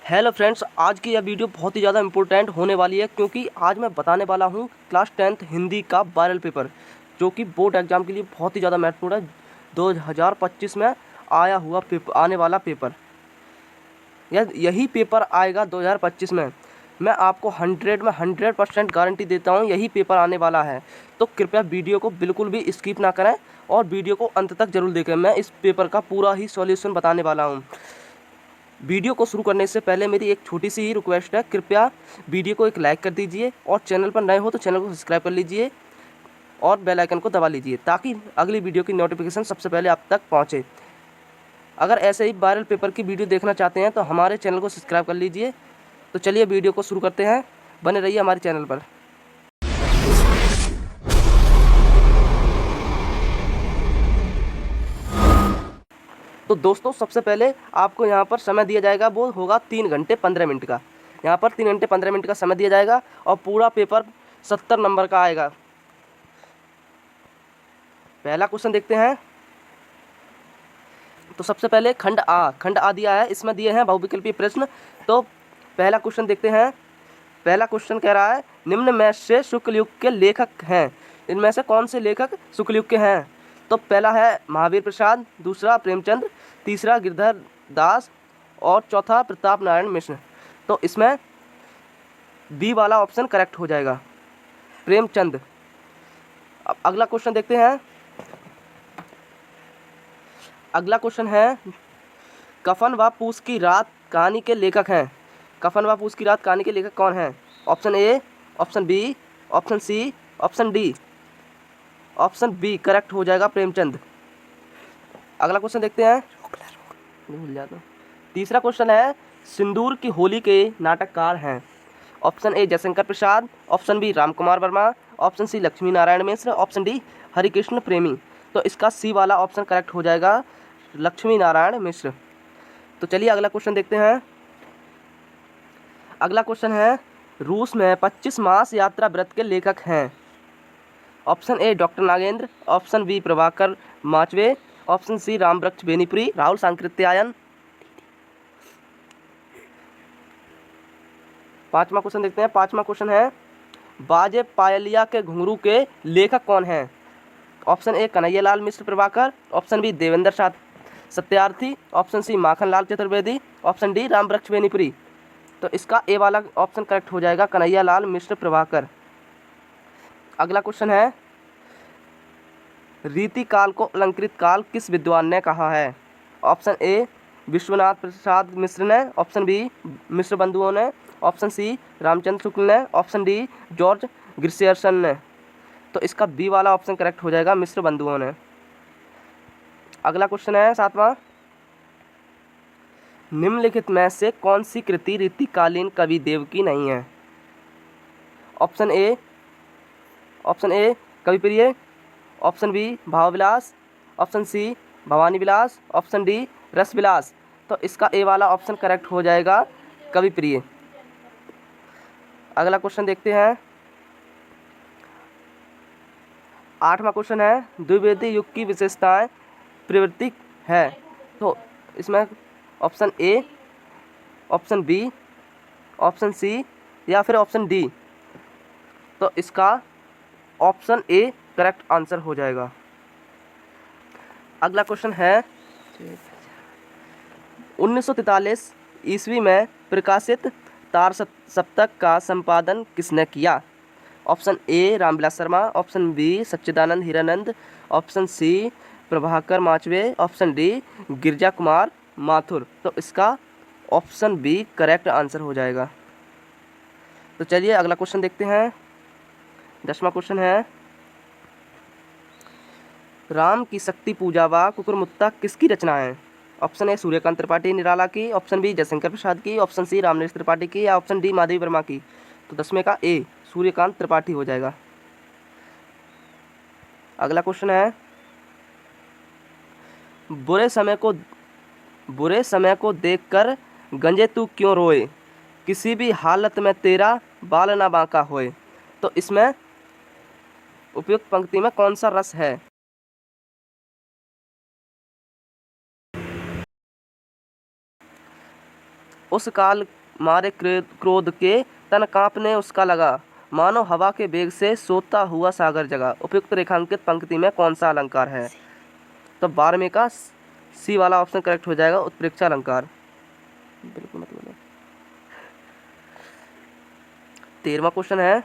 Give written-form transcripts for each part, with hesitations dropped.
Hello friends, आज की यह वीडियो बहुत ही ज़्यादा इम्पोर्टेंट होने वाली है क्योंकि आज मैं बताने वाला हूँ क्लास 10th हिंदी का वायरल पेपर जो कि बोर्ड एग्ज़ाम के लिए बहुत ही ज़्यादा महत्वपूर्ण है। 2025 में आया हुआ आने वाला पेपर, यही पेपर आएगा 2025 में। मैं आपको 100 में 100% गारंटी देता हूँ यही पेपर आने वाला है। तो कृपया वीडियो को बिल्कुल भी स्किप ना करें और वीडियो को अंत तक जरूर देखें। मैं इस पेपर का पूरा ही सॉल्यूशन बताने वाला हूँ। वीडियो को शुरू करने से पहले मेरी एक छोटी सी ही रिक्वेस्ट है, कृपया वीडियो को एक लाइक कर दीजिए और चैनल पर नए हो तो चैनल को सब्सक्राइब कर लीजिए और बेल आइकन को दबा लीजिए ताकि अगली वीडियो की नोटिफिकेशन सबसे पहले आप तक पहुंचे। अगर ऐसे ही वायरल पेपर की वीडियो देखना चाहते हैं तो हमारे चैनल को सब्सक्राइब कर लीजिए। तो चलिए वीडियो को शुरू करते हैं, बने रहिए हमारे चैनल पर। तो दोस्तों, सबसे पहले आपको यहाँ पर समय दिया जाएगा, वो होगा 3 घंटे 15 मिनट का। यहाँ पर 3 घंटे 15 मिनट का समय दिया जाएगा और पूरा पेपर 70 नंबर का आएगा। पहला क्वेश्चन देखते हैं। तो सबसे पहले खंड आ दिया है, इसमें दिए हैं बहुविकल्पीय प्रश्न। तो पहला क्वेश्चन देखते हैं। पहला क्वेश्चन कह रहा है, निम्न में से शुक्ल युग के लेखक हैं। इनमें से कौन से लेखक शुक्ल युग के हैं? तो पहला है महावीर प्रसाद, दूसरा प्रेमचंद, तीसरा गिरधर दास और चौथा प्रताप नारायण मिश्र। तो इसमें बी वाला ऑप्शन करेक्ट हो जाएगा, प्रेमचंद। अब अगला क्वेश्चन देखते हैं। अगला क्वेश्चन है, कफन व पूस की रात कहानी के लेखक हैं। कफन व पूस की रात कहानी के लेखक कौन हैं? Option A, option B, option C, option D. Option B correct हो जाएगा, प्रेमचंद। अगला क्वेश्चन देखते हैं। भूल जाता। तीसरा क्वेश्चन है, सिंदूर की होली के नाटककार हैं। Option A Jaishankar Prasad, option B Ram Kumar Verma, option C Lakshmi Narayan Mishra, option D Harikrishna Premi. तो इसका सी वाला ऑप्शन करेक्ट हो जाएगा, लक्ष्मी नारायण मिश्र। तो चलिए अगला क्वेश्चन देखते हैं। अगला क्वेश्चन है, रूस में 25 मास यात्रा व्रत के लेखक हैं। Option A doctor Nagendra, option B Prabhakar Machwe, option C Rambriksh Benipuri, Rahul Sankrityayan. पांचवा क्वेश्चन देखते हैं। पांचवा क्वेश्चन है, बाजे पायलिया के घुंघरू के लेखक कौन हैं? Option A Kanhaiyalal Mishra Prabhakar, option B Devendra Satyarthi, option C Makhanlal Chaturvedi, option D Rambriksh Benipuri. तो इसका ए वाला ऑप्शन करेक्ट हो जाएगा, कन्हैयालाल मिश्र प्रभाकर। अगला क्वेश्चन है, रीति काल को अलंकृत काल किस विद्वान ने कहा है? ऑप्शन ए विश्वनाथ प्रसाद मिश्र ने, ऑप्शन बी मिश्र बंधुओं ने, ऑप्शन सी रामचंद्र शुक्ल ने, ऑप्शन डी जॉर्ज ग्रिसियर्सन ने। तो इसका बी वाला ऑप्शन करेक्ट हो जाएगा, मिश्र बंधुओं ने। अगला क्वेश्चन है सातवां, निम्नलिखित में से कौन सी कृति रीतिकालीन कवि देव की नहीं है? Option A Kavipriya, option B Bhavvilas, option C Bhavani Vilas, option D Ras Vilas. तो इसका ए वाला ऑप्शन करेक्ट हो जाएगा, कविप्रिय। अगला क्वेश्चन देखते हैं। आठवां क्वेश्चन है, द्विवेदी युग की विशेषताएं प्रवृत्ति है। तो इसमें option A, option B, option C या फिर ऑप्शन डी। तो इसका ऑप्शन ए करेक्ट आंसर हो जाएगा। अगला क्वेश्चन है, 1943 ईस्वी में प्रकाशित तार सप्तक का संपादन किसने किया? Option A Ramvilas Sharma, option B Sachchidanand Hiranand, option C Prabhakar Machwe, option D Girija Kumar Mathur. तो इसका ऑप्शन बी करेक्ट आंसर हो जाएगा। तो चलिए अगला क्वेश्चन देखते हैं। 10वां क्वेश्चन है, राम की शक्ति पूजा व कुकुरमुत्ता किसकी रचना है? ऑप्शन ए सूर्यकांत त्रिपाठी निराला की, ऑप्शन बी जयशंकर प्रसाद की, ऑप्शन सी रामनरेश त्रिपाठी की या ऑप्शन डी माधवी वर्मा की। तो 10वें का ए सूर्यकांत त्रिपाठी हो जाएगा। अगला क्वेश्चन है, बुरे समय को देखकर गंजे तू क्यों रोए, किसी भी हालत में तेरा बाल ना बांका होए। तो इसमें उपयुक्त पंक्ति में कौन सा रस है? उस काल मारे क्रोध के तन कांपने उसका लगा, मानो हवा के वेग से सोता हुआ सागर जगा। उपयुक्त रेखांकित पंक्ति में कौन सा अलंकार है? तो 12वें का सी वाला ऑप्शन करेक्ट हो जाएगा, उत्प्रेक्षा अलंकार। बिल्कुल मत बोलो। 13वां क्वेश्चन है,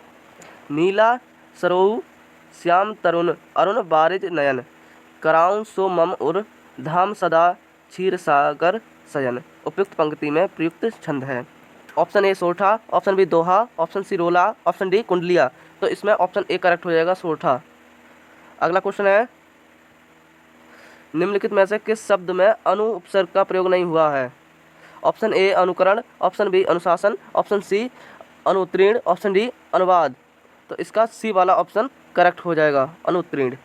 नीला सरोऊ श्याम तरुण अरुण बारिज नयन, कराऊं सो मम उर धाम सदा क्षीर सागर सयन। उपयुक्त पंक्ति में प्रयुक्त छंद है। ऑप्शन ए सोरठा, ऑप्शन बी दोहा, ऑप्शन सी रोला, ऑप्शन डी कुंडलिया। तो इसमें ऑप्शन ए करेक्ट हो जाएगा, सोरठा। अगला क्वेश्चन है, निम्नलिखित में से किस शब्द में अनु उपसर्ग का प्रयोग नहीं हुआ है? ऑप्शन ए अनुकरण, ऑप्शन बी अनुशासन, ऑप्शन सी अनुत्तीर्ण, ऑप्शन डी अनुवाद। तो इसका सी वाला ऑप्शन करेक्ट हो जाएगा, अनुत्तीर्ण।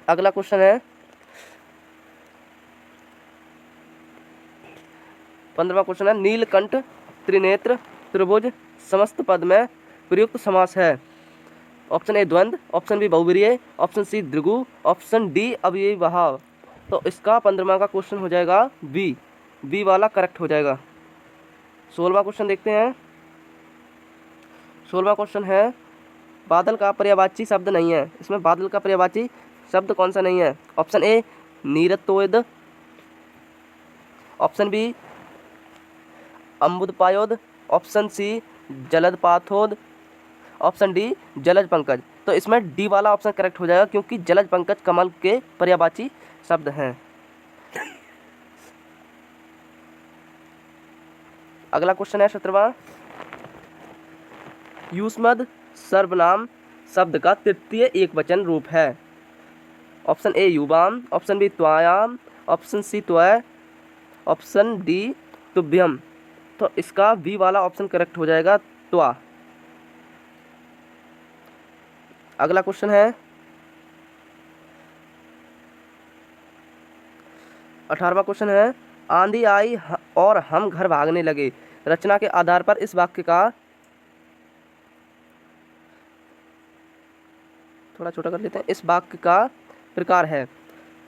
अगला क्वेश्चन है, 15वां क्वेश्चन है, नीलकंठ त्रिनेत्र त्रिभुज समस्त पद में प्रयुक्त समास है? ऑप्शन ए द्वंद्व, ऑप्शन बी बहुब्रीहि, ऑप्शन सी द्विगु, ऑप्शन डी अव्ययीभाव। तो इसका 15वां का क्वेश्चन हो जाएगा बी वाला करेक्ट हो जाएगा। 16वां क्वेश्चन देखते हैं। 16वां क्वेश्चन है, बादल का पर्यायवाची शब्द नहीं है। इसमें बादल का पर्यायवाची शब्द कौन सा नहीं है? ऑप्शन ए नीरतोद, ऑप्शन बी अम्बुदपायोद, ऑप्शन सी जलदपाथोद, ऑप्शन डी जलज पंकज। तो इसमें डी वाला ऑप्शन करेक्ट हो जाएगा, क्योंकि जलज पंकज कमल के पर्यायवाची शब्द हैं। अगला क्वेश्चन है 17वां, युष्मद सर्वनाम शब्द का तृतीय एकवचन रूप है? ऑप्शन ए युवाम, ऑप्शन बी त्वायाम, ऑप्शन सी त्वय, ऑप्शन डी तुभ्यम। तो इसका बी वाला ऑप्शन करेक्ट हो जाएगा, त्वा। अगला क्वेश्चन है 18वां क्वेश्चन है, आंधी आई और हम घर भागने लगे। रचना के आधार पर इस वाक्य का, थोड़ा छोटा कर लेते हैं, इस वाक्य का प्रकार है?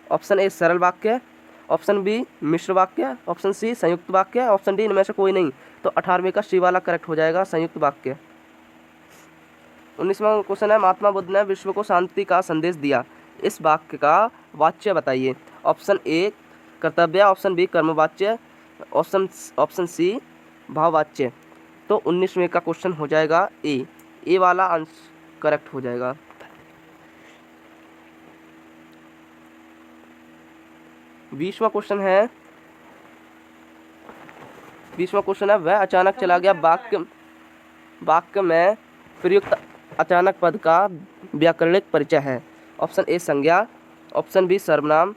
ऑप्शन ए सरल वाक्य, ऑप्शन बी मिश्र वाक्य, ऑप्शन सी संयुक्त वाक्य, ऑप्शन डी इनमें से कोई नहीं। तो 18वें का सी वाला करेक्ट हो जाएगा, संयुक्त वाक्य। 19वां क्वेश्चन है, महात्मा बुद्ध ने विश्व को शांति का संदेश दिया। इस वाक्य का वाच्य बताइए। ऑप्शन ए कर्तव्य, ऑप्शन बी कर्मवाच्य, ऑप्शन सी भाववाच्य। तो 19वें का क्वेश्चन हो जाएगा ए वाला आंसर करेक्ट हो जाएगा। 20वां क्वेश्चन है, 20वां क्वेश्चन है, वह अचानक चला गया वाक्य में प्रयुक्त अचानक पद का व्याकरणिक परिचय है? ऑप्शन ए संज्ञा, ऑप्शन बी सर्वनाम,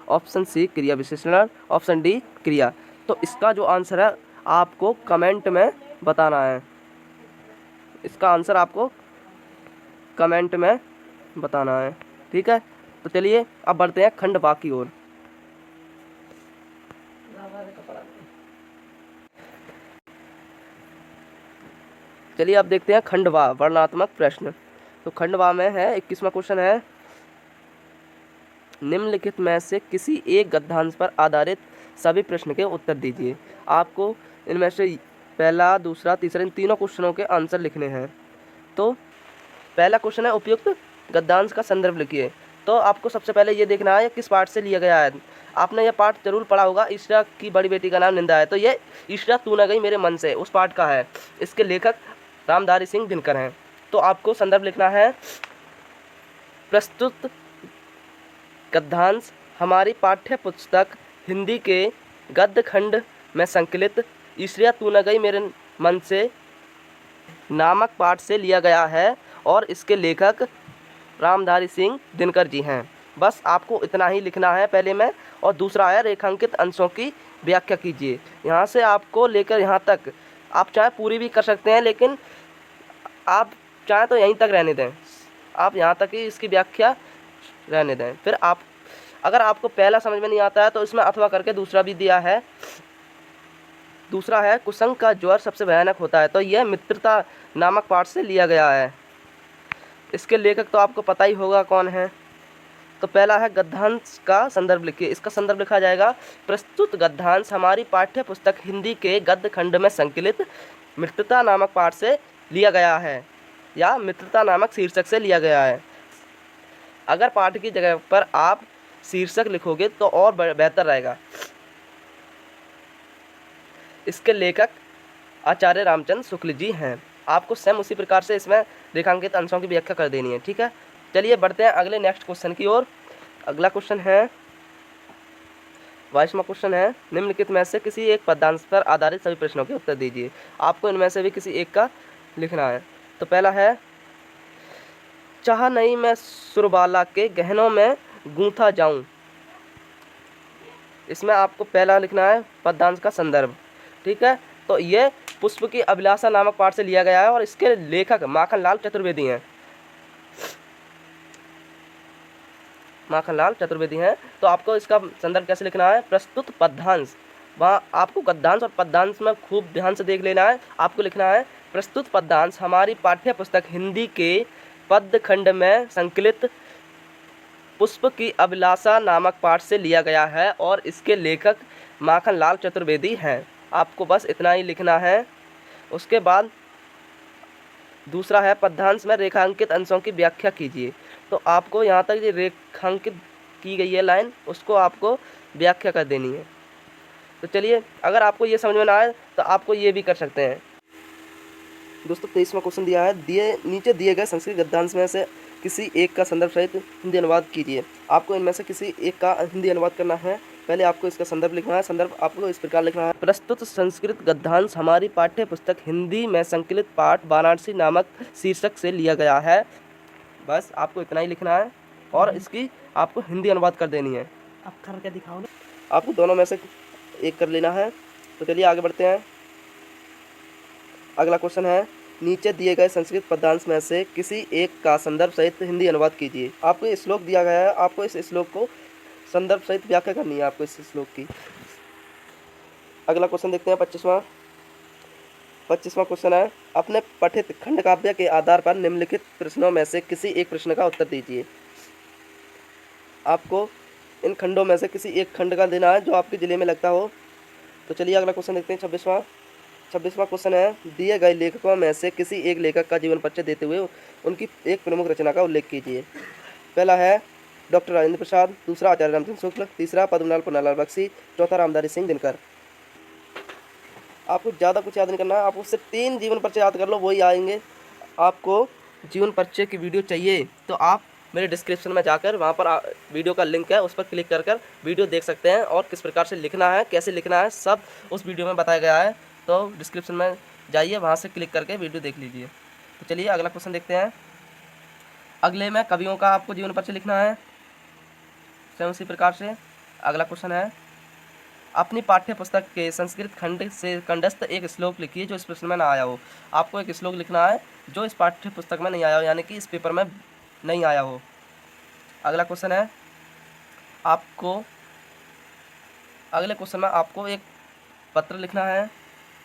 ऑप्शन सी क्रिया विशेषण, ऑप्शन डी क्रिया। तो इसका जो आंसर है आपको कमेंट में बताना है। इसका आंसर आपको कमेंट में बताना है, ठीक है। तो चलिए अब बढ़ते हैं खंड बा की ओर। चलिए अब देखते हैं खंड बा, वर्णनात्मक प्रश्न। तो खंड बा में है 21वां क्वेश्चन है, निम्नलिखित में से किसी एक गद्यांश पर आधारित सभी प्रश्न के उत्तर दीजिए। आपको इनमें से पहला, दूसरा, तीसरा, इन तीनों क्वेश्चनों के आंसर लिखने हैं। तो पहला क्वेश्चन है, उपयुक्त गद्यांश का संदर्भ लिखिए। तो आपको सबसे पहले ये देखना है किस पाठ से लिया गया है। आपने यह पाठ जरूर पढ़ा होगा, ईश्वरा की बड़ी बेटी का नाम निंदा है। तो ये ईश्वरा तू न गई मेरे मन से, उस पाठ का है। इसके लेखक रामधारी सिंह दिनकर हैं। तो आपको संदर्भ लिखना है, प्रस्तुत गद्यांश हमारी पाठ्य पुस्तक हिंदी के गद्य खंड में संकलित ईश्वरा तू न गई मेरे मन से नामक पाठ से लिया गया है और इसके लेखक रामधारी सिंह दिनकर जी हैं। बस आपको इतना ही लिखना है पहले में। और दूसरा है, रेखांकित अंशों की व्याख्या कीजिए। यहाँ से आपको लेकर यहाँ तक, आप चाहे पूरी भी कर सकते हैं, लेकिन आप चाहे तो यहीं तक रहने दें। आप यहाँ तक ही इसकी व्याख्या रहने दें। फिर आप, अगर आपको पहला समझ में नहीं आता है तो इसमें अथवा करके दूसरा भी दिया है। दूसरा है, कुसंग का ज्वर सबसे भयानक होता है। तो यह मित्रता नामक पाठ से लिया गया है। इसके लेखक तो आपको पता ही होगा कौन है, तो पहला है गद्यांश का संदर्भ लिखिए। इसका संदर्भ लिखा जाएगा, प्रस्तुत गद्यांश हमारी पाठ्य पुस्तक हिंदी के गद्य खंड में संकलित मित्रता नामक पाठ से लिया गया है या मित्रता नामक शीर्षक से लिया गया है। अगर पाठ की जगह पर आप शीर्षक लिखोगे तो और बेहतर रहेगा। इसके लेखक आचार्य रामचंद्र शुक्ल जी हैं। आपको सेम उसी प्रकार से इसमें रेखांकित अंशों की व्याख्या कर देनी है, ठीक है। चलिए बढ़ते हैं अगले नेक्स्ट क्वेश्चन की ओर। अगला क्वेश्चन है 22वां क्वेश्चन है, निम्नलिखित में से किसी एक पदांश पर आधारित सभी प्रश्नों के उत्तर दीजिए। आपको इनमें से भी किसी एक का लिखना है। तो पहला है, चाह नहीं मैं सुरबाला के गहनों में गूंथा जाऊं। इसमें आपको पहला लिखना है पद्यांश का संदर्भ, ठीक है। तो ये पुष्प की अभिलाषा नामक पाठ से लिया गया है और इसके लेखक माखनलाल चतुर्वेदी हैं। माखनलाल चतुर्वेदी हैं। तो आपको इसका संदर्भ कैसे लिखना है, प्रस्तुत पद्यांश। वहाँ आपको गद्यांश और पद्यांश में खूब ध्यान से देख लेना है। आपको लिखना है, प्रस्तुत पद्यांश हमारी पाठ्य पुस्तक हिंदी के पद्य खंड में संकलित पुष्प की अभिलाषा नामक पाठ से लिया गया है और इसके लेखक माखनलाल चतुर्वेदी हैं। आपको बस इतना ही लिखना है। उसके बाद दूसरा है, पद्यांश में रेखांकित अंशों की व्याख्या कीजिए। तो आपको यहाँ तक ये रेखांकित की गई है लाइन, उसको आपको व्याख्या कर देनी है। तो चलिए, अगर आपको ये समझ में ना आए तो आपको ये भी कर सकते हैं। दोस्तों 23वां क्वेश्चन दिया है, नीचे दिए गए संस्कृत गद्यांश में से किसी एक का संदर्भ सहित हिंदी अनुवाद कीजिए। आपको इनमें से किसी एक का हिंदी अनुवाद करना है। पहले आपको इसका संदर्भ लिखना है। संदर्भ आपको इस प्रकार लिखना है, प्रस्तुत संस्कृत गद्यांश हमारी पाठ्य पुस्तक हिंदी में संकलित पाठ वाराणसी नामक शीर्षक से लिया गया है। बस आपको इतना ही लिखना है और इसकी आपको हिंदी अनुवाद कर देनी है। आप करके दिखाओ ना। आपको दोनों में से एक कर लेना है। तो चलिए आगे बढ़ते हैं। अगला क्वेश्चन है, नीचे दिए गए संस्कृत पद्यांश में से किसी एक का संदर्भ सहित हिंदी अनुवाद कीजिए। आपको ये श्लोक दिया गया है, आपको इस श्लोक को संदर्भ सहित व्याख्या करनी है आपको इस श्लोक की। अगला क्वेश्चन देखते हैं 25वां क्वेश्चन है, अपने पठित खंड काव्य के आधार पर निम्नलिखित प्रश्नों में से किसी एक प्रश्न का उत्तर दीजिए। आपको इन खंडों में से किसी एक खंड का देना है जो आपके जिले में लगता हो। तो चलिए अगला क्वेश्चन देखते हैं 26वां क्वेश्चन है, दिए गए लेखकों में से किसी एक लेखक का जीवन परिचय देते हुए उनकी एक प्रमुख रचना का उल्लेख कीजिए। पहला है डॉक्टर राजेंद्र प्रसाद, दूसरा आचार्य रामचंद्र शुक्ल, तीसरा पद्मनाभ पुन्नालाल बख्शी, चौथा रामधारी सिंह दिनकर। आपको ज़्यादा कुछ याद नहीं करना है, आप उससे 3 जीवन परिचय याद कर लो, वही आएंगे। आपको जीवन परिचय की वीडियो चाहिए तो आप मेरे डिस्क्रिप्शन में जाकर वहाँ पर वीडियो का लिंक है, उस पर क्लिक कर वीडियो देख सकते हैं और किस प्रकार से लिखना है, कैसे लिखना है, सब उस वीडियो में बताया गया है। तो डिस्क्रिप्शन में जाइए, वहाँ से क्लिक करके वीडियो देख लीजिए। तो चलिए अगला क्वेश्चन देखते हैं। अगले में कवियों का आपको जीवन परिचय लिखना है सेम उसी प्रकार से। अगला क्वेश्चन है, अपनी पाठ्य पुस्तक के संस्कृत खंड से कंडस्थ एक श्लोक लिखिए जो इस प्रश्न में ना आया हो। आपको एक श्लोक लिखना है जो इस पाठ्य पुस्तक में नहीं आया हो, यानी कि इस पेपर में नहीं आया हो। अगला क्वेश्चन है, आपको अगले क्वेश्चन में आपको एक पत्र लिखना है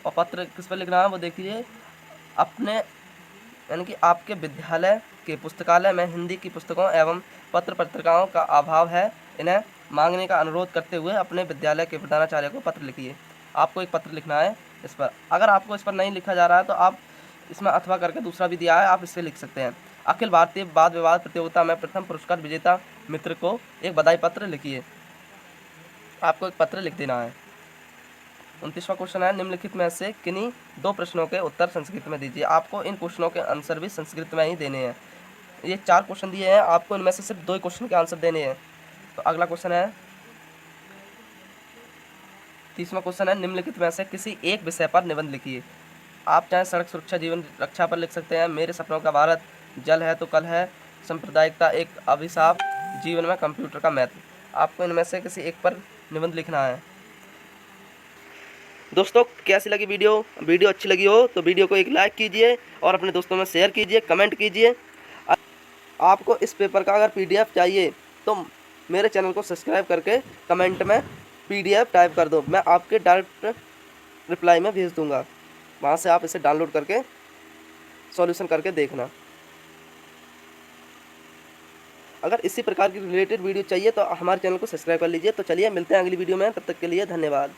और पत्र किस पर लिखना है वो देखिए। अपने यानी कि आपके विद्यालय के पुस्तकालय में हिंदी की पुस्तकों एवं पत्र पत्रिकाओं का अभाव है, इन्हें मांगने का अनुरोध करते हुए अपने विद्यालय के प्रधानाचार्य को पत्र लिखिए। आपको एक पत्र लिखना है इस पर। अगर आपको इस पर नहीं लिखा जा रहा है तो आप इसमें अथवा करके दूसरा भी दिया है, आप इससे लिख सकते हैं। अखिल भारतीय वाद विवाद प्रतियोगिता में प्रथम पुरस्कार विजेता मित्र को एक बधाई पत्र लिखिए। आपको एक पत्र लिख देना है। 29वां क्वेश्चन है, निम्नलिखित में से किन्हीं 2 प्रश्नों के उत्तर संस्कृत में दीजिए। आपको इन क्वेश्चनों के आंसर भी संस्कृत में ही देने हैं। ये 4 क्वेश्चन दिए हैं, आपको इनमें से सिर्फ 2 क्वेश्चन के आंसर देने हैं। तो अगला क्वेश्चन है 30वां क्वेश्चन है, निम्नलिखित में से किसी एक विषय पर निबंध लिखिए। आप चाहे सड़क सुरक्षा जीवन रक्षा पर लिख सकते हैं, मेरे सपनों का भारत, जल है तो कल है, सांप्रदायिकता एक अभिशाप, जीवन में कंप्यूटर का महत्व। आपको इनमें से किसी एक पर निबंध लिखना है। दोस्तों कैसी लगी वीडियो अच्छी लगी हो तो वीडियो को एक लाइक कीजिए और अपने दोस्तों में शेयर कीजिए, कमेंट कीजिए। आपको इस पेपर का अगर PDF चाहिए तो मेरे चैनल को सब्सक्राइब करके कमेंट में PDF टाइप कर दो, मैं आपके डायरेक्ट रिप्लाई में भेज दूंगा। वहाँ से आप इसे डाउनलोड करके सॉल्यूशन करके देखना। अगर इसी प्रकार की रिलेटेड वीडियो चाहिए तो हमारे चैनल को सब्सक्राइब कर लीजिए। तो चलिए मिलते हैं अगली वीडियो में, तब तक के लिए धन्यवाद।